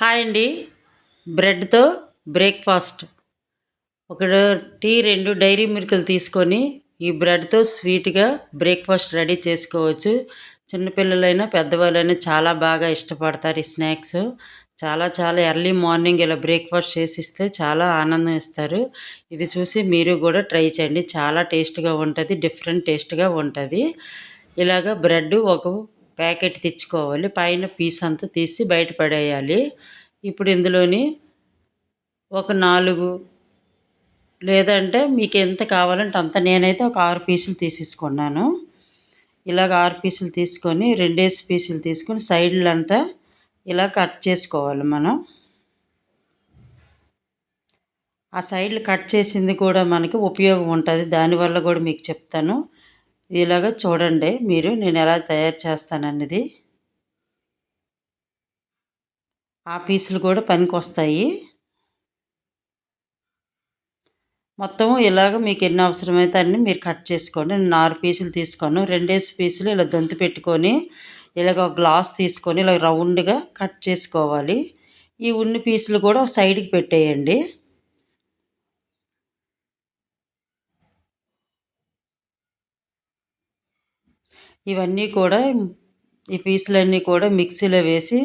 Hi అండి. బ్రెడ్‌తో breakfast. ఒకటి 2 dairy మిల్కులు తీసుకొని ఈ బ్రెడ్‌తో స్వీట్‌గా బ్రేక్‌ఫాస్ట్ రెడీ చేసుకోవచ్చు. చిన్న పిల్లలైనా, పెద్దవాళ్ళైనా చాలా బాగా ఇష్టపడతారు ఈ స్నాక్స్. చాలా చాలా ఎర్లీ మార్నింగ్ ఇలా బ్రేక్‌ఫాస్ట్ చేసిస్తే చాలా ఆనందం ఇస్తారు. ఇది చూసి మీరు కూడా ట్రై చేయండి. చాలా టేస్ట్‌గా ఉంటది. డిఫరెంట్ టేస్ట్‌గా ఉంటది. ఇలాగ బ్రెడ్ ఒక ప్యాకెట్ తెచ్చుకోవాలి. పైన పీస్ అంతా తీసి బయట పడేయాలి. ఇప్పుడు ఇందులోని ఒక 4 లేదంటే మీకెంత కావాలంటే అంత, నేనైతే ఒక 6 పీసులు తీసేసుకున్నాను. ఇలాగ 6 పీసులు తీసుకొని, 2 పీసులు తీసుకొని సైడ్లంతా ఇలా కట్ చేసుకోవాలి మనం. ఆ సైడ్లు కట్ చేసింది కూడా మనకి ఉపయోగం ఉంటది. దానివల్ల కూడా మీకు చెప్తాను. ఇలాగ చూడండి మీరు నేను ఎలా తయారు చేస్తానన్నది. ఆ పీసులు కూడా పనికొస్తాయి. మొత్తం ఇలాగ మీకు ఎన్ని అవసరమైతే అన్ని మీరు కట్ చేసుకోండి. నేను 6 పీసులు తీసుకున్నాను. 2 పీసులు ఇలా దొంతి పెట్టుకొని, ఇలాగ ఒక గ్లాస్ తీసుకొని ఇలా రౌండ్‌గా కట్ చేసుకోవాలి. ఈ ఉన్ని పీసులు కూడా ఒక సైడ్‌కి పెట్టేయండి. ఇవన్నీ కూడా ఈ పీసులన్నీ కూడా మిక్సీలో వేసి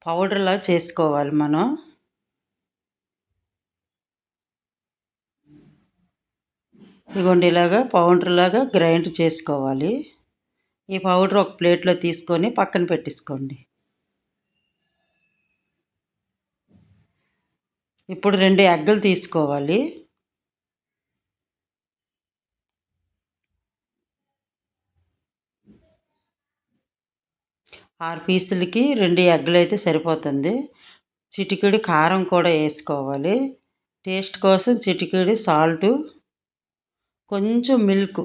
పౌడర్‌లా చేసుకోవాలి మనం. ఇగోండి ఇలాగా పౌడర్‌లాగా గ్రైండ్ చేసుకోవాలి. ఈ పౌడర్ ఒక ప్లేట్‌లో తీసుకొని పక్కన పెట్టేసుకోండి. ఇప్పుడు 2 ఎగ్గులు తీసుకోవాలి. 6 పీసులకి 2 ఎగ్గులైతే సరిపోతుంది. చిటికెడు కారం కూడా ఏసుకోవాలి. టేస్ట్ కోసం చిటికెడు సాల్టు, కొంచెం మిల్క్,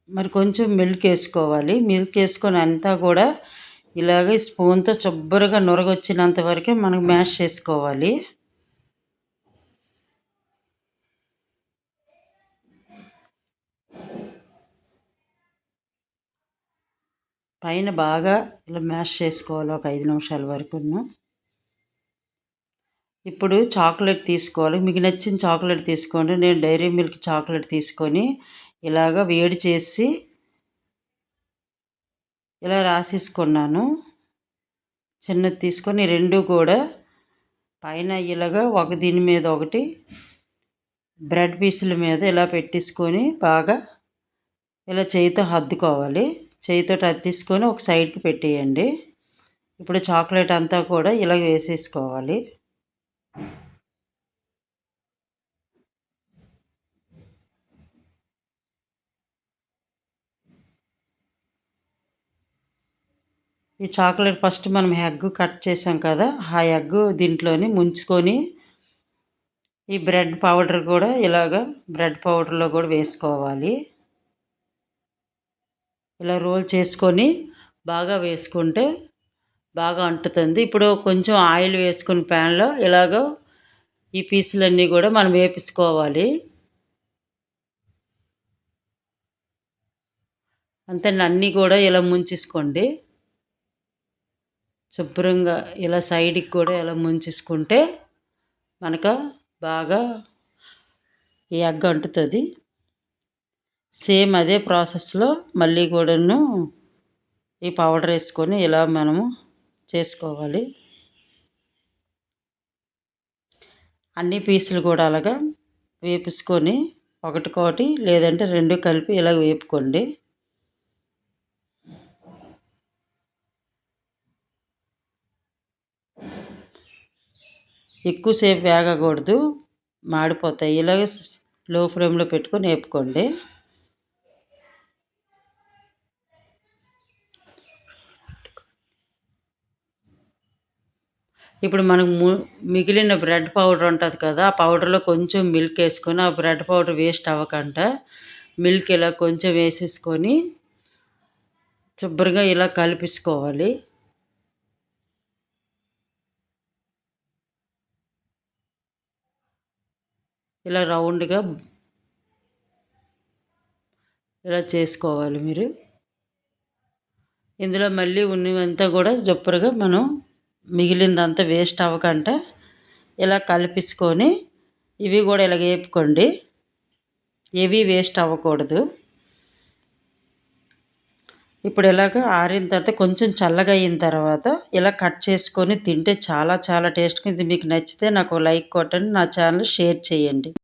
మరి కొంచెం మిల్క్ ఏసుకోవాలి. మిల్క్ ఏసుకొని అంతా కూడా ఇలాగ స్పూన్‌తో శుభ్రంగా నురగొచ్చినంత వరకే మనం మ్యాష్ చేసుకోవాలి. పైన బాగా ఇలా మ్యాష్ చేసుకోవాలి ఒక 5 నిమిషాల వరకును. ఇప్పుడు చాక్లెట్ తీసుకోవాలి. మీకు నచ్చిన చాక్లెట్ తీసుకోండి. నేను డైరీ మిల్క్ చాక్లెట్ తీసుకొని ఇలాగ వేడి చేసి ఇలా రాసేసుకున్నాను. చిన్నది తీసుకొని 2 కూడా పైన ఇలాగ ఒక దీని మీద ఒకటి బ్రెడ్ పీసుల మీద ఇలా పెట్టేసుకొని బాగా ఇలా చేయితో హద్దుకోవాలి. చేయితోటి అద్దేసుకొని ఒక సైడ్‌కి పెట్టేయండి. ఇప్పుడు చాక్లెట్ అంతా కూడా ఇలా వేసేసుకోవాలి. ఈ చాక్లెట్ ఫస్ట్ మనం ఎగ్ కట్ చేసాం కదా! ఆ ఎగ్ దీంట్లోని ముంచుకొని ఈ బ్రెడ్ పౌడర్ కూడా ఇలాగ బ్రెడ్ పౌడర్‌లో కూడా వేసుకోవాలి. ఇలా రోల్ చేసుకొని బాగా వేసుకుంటే బాగా అంటుతుంది. ఇప్పుడు కొంచెం ఆయిల్ వేసుకొని ప్యాన్‌లో ఇలాగ ఈ పీసులన్నీ కూడా మనం వేపించుకోవాలి. అంతేనండి, అన్నీ కూడా ఇలా ముంచేసుకోండి. శుభ్రంగా ఇలా సైడ్‌కి కూడా ఇలా ముంచేసుకుంటే మనకు బాగా ఈ ఎగ్ అంటుతుంది. సేమ్ అదే ప్రాసెస్‌లో మళ్ళీ కూడాను ఈ పౌడర్ వేసుకొని ఇలా మనము చేసుకోవాలి. అన్ని పీసులు కూడా అలాగా వేపేసుకొని ఒకటికొకటి లేదంటే 2 కలిపి ఇలా వేపుకోండి. ఎక్కువసేపు వేగకూడదు, మాడిపోతాయి. ఇలాగ లో ఫ్లేమ్‌లో పెట్టుకొని వేపుకోండి. ఇప్పుడు మనకు మిగిలిన బ్రెడ్ పౌడర్ ఉంటుంది కదా! ఆ పౌడర్‌లో కొంచెం మిల్క్ వేసుకొని, ఆ బ్రెడ్ పౌడర్ వేస్ట్ అవ్వకుండా మిల్క్ ఇలా కొంచెం వేసేసుకొని శుభ్రంగా ఇలా కలిపేసుకోవాలి. ఇలా రౌండ్‌గా ఇలా చేసుకోవాలి మీరు. ఇందులో మళ్ళీ ఉన్నవంతా కూడా శుభ్రంగా మనం మిగిలిందంతా వేస్ట్ అవ్వకుండా ఇలా కలిపేసుకొని ఇవి కూడా ఇలా వేపుకోండి. ఏవి వేస్ట్ అవ్వకూడదు. ఇప్పుడు ఇలాగ ఆరిన తర్వాత కొంచెం చల్లగా అయిన తర్వాత ఇలా కట్ చేసుకొని తింటే చాలా చాలా టేస్ట్గా. ఇది మీకు నచ్చితే నాకు లైక్ కొట్టండి, నా ఛానల్ షేర్ చేయండి.